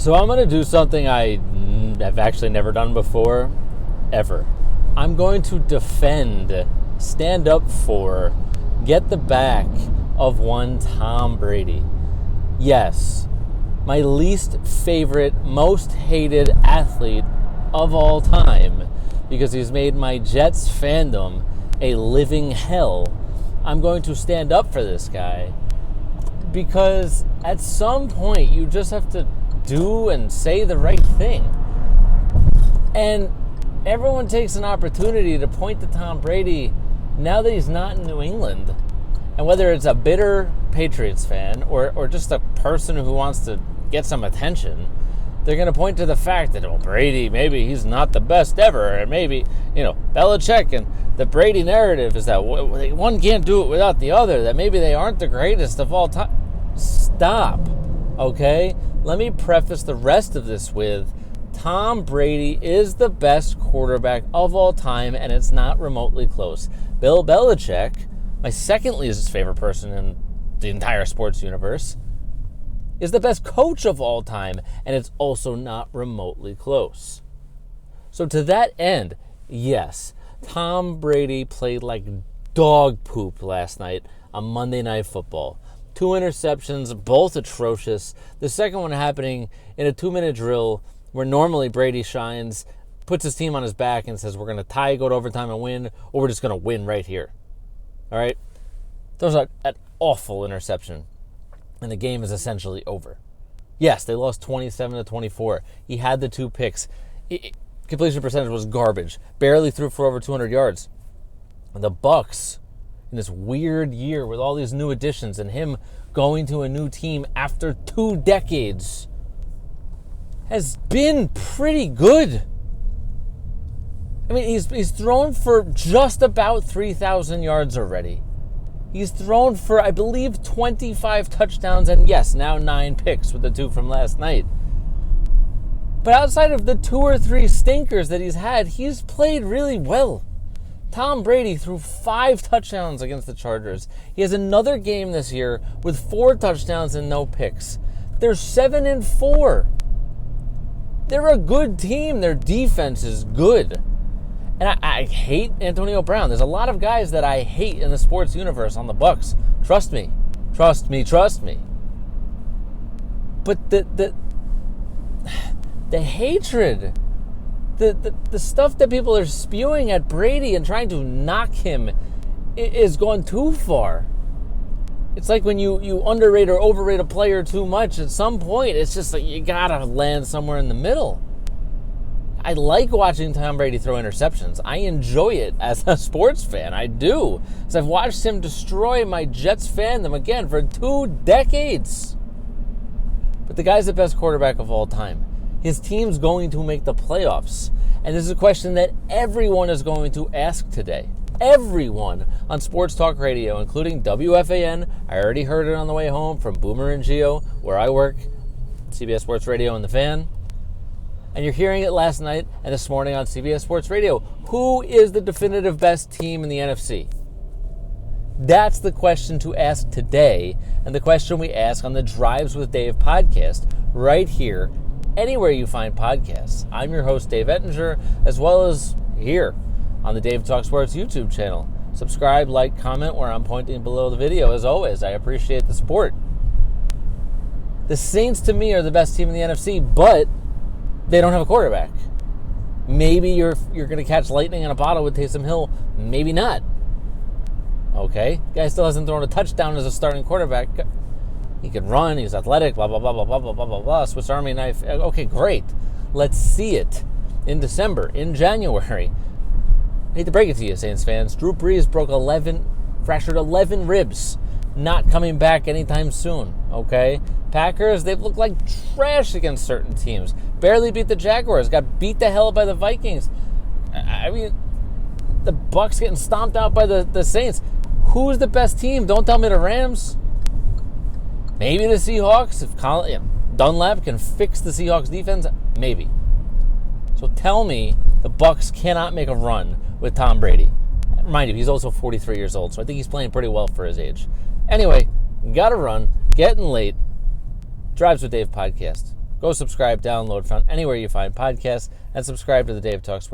So I'm going to do something I have actually never done before, ever. I'm going to defend, stand up for, get the back of one Tom Brady. Yes, my least favorite, most hated athlete of all time, because he's made my Jets fandom a living hell. I'm going to stand up for this guy because at some point you just have to do and say the right thing. And everyone takes an opportunity to point to Tom Brady now that he's not in New England. And whether it's a bitter Patriots fan or just a person who wants to get some attention, they're going to point to the fact that, Brady, maybe he's not the best ever. And maybe, Belichick and the Brady narrative is that one can't do it without the other, that maybe they aren't the greatest of all time. Stop, okay? Let me preface the rest of this with Tom Brady is the best quarterback of all time, and it's not remotely close. Bill Belichick, my second least favorite person in the entire sports universe, is the best coach of all time, and it's also not remotely close. So to that end, yes, Tom Brady played like dog poop last night on Monday Night Football. 2 interceptions, both atrocious. The second one happening in a 2-minute drill where normally Brady shines, puts his team on his back and says, we're going to tie, go to overtime and win, or we're just going to win right here. All right? Those are an awful interception, and the game is essentially over. Yes, they lost 27-24. He had the 2 picks. Completion percentage was garbage. Barely threw for over 200 yards. And the Bucs, in this weird year with all these new additions and him going to a new team after 2 decades, has been pretty good. I mean, he's thrown for just about 3,000 yards already. He's thrown for, I believe, 25 touchdowns and, yes, now 9 picks with the 2 from last night. But outside of the 2 or 3 stinkers that he's had, he's played really well. Tom Brady threw 5 touchdowns against the Chargers. He has another game this year with 4 touchdowns and no picks. They're 7-4. They're a good team. Their defense is good. And I hate Antonio Brown. There's a lot of guys that I hate in the sports universe on the Bucs. Trust me. Trust me. Trust me. But the hatred, the stuff that people are spewing at Brady and trying to knock him is going too far. It's like when you underrate or overrate a player too much, at some point it's just like you gotta land somewhere in the middle. I like watching Tom Brady throw interceptions. I enjoy it as a sports fan. I do. Because I've watched him destroy my Jets fandom again for 2 decades. But the guy's the best quarterback of all time. His team's going to make the playoffs. And this is a question that everyone is going to ask today. Everyone on Sports Talk Radio, including WFAN. I already heard it on the way home from Boomer and Geo, where I work, CBS Sports Radio and The Fan. And you're hearing it last night and this morning on CBS Sports Radio. Who is the definitive best team in the NFC? That's the question to ask today, and the question we ask on the Drives with Dave podcast, right here, anywhere you find podcasts. I'm your host, Dave Ettinger, as well as here on the Dave Talk Sports YouTube channel. Subscribe, like, comment where I'm pointing below the video. As always, I appreciate the support. The Saints, to me, are the best team in the NFC, but they don't have a quarterback. Maybe you're going to catch lightning in a bottle with Taysom Hill. Maybe not. Okay? Guy still hasn't thrown a touchdown as a starting quarterback. He can run. He's athletic. Blah, blah, blah, blah, blah, blah, blah, blah, blah. Swiss Army knife. Okay, great. Let's see it in December, in January. I hate to break it to you, Saints fans. Drew Brees fractured 11 ribs. Not coming back anytime soon, okay? Packers, they've looked like trash against certain teams. Barely beat the Jaguars. Got beat the hell by the Vikings. I mean, the Bucs getting stomped out by the Saints. Who's the best team? Don't tell me the Rams. Maybe the Seahawks. If Dunlap can fix the Seahawks defense, maybe. So tell me the Bucs cannot make a run with Tom Brady. Mind you, he's also 43 years old, so I think he's playing pretty well for his age. Anyway, gotta run. Getting late. Drives with Dave podcast. Go subscribe, download, found anywhere you find podcasts, and subscribe to the Dave Talks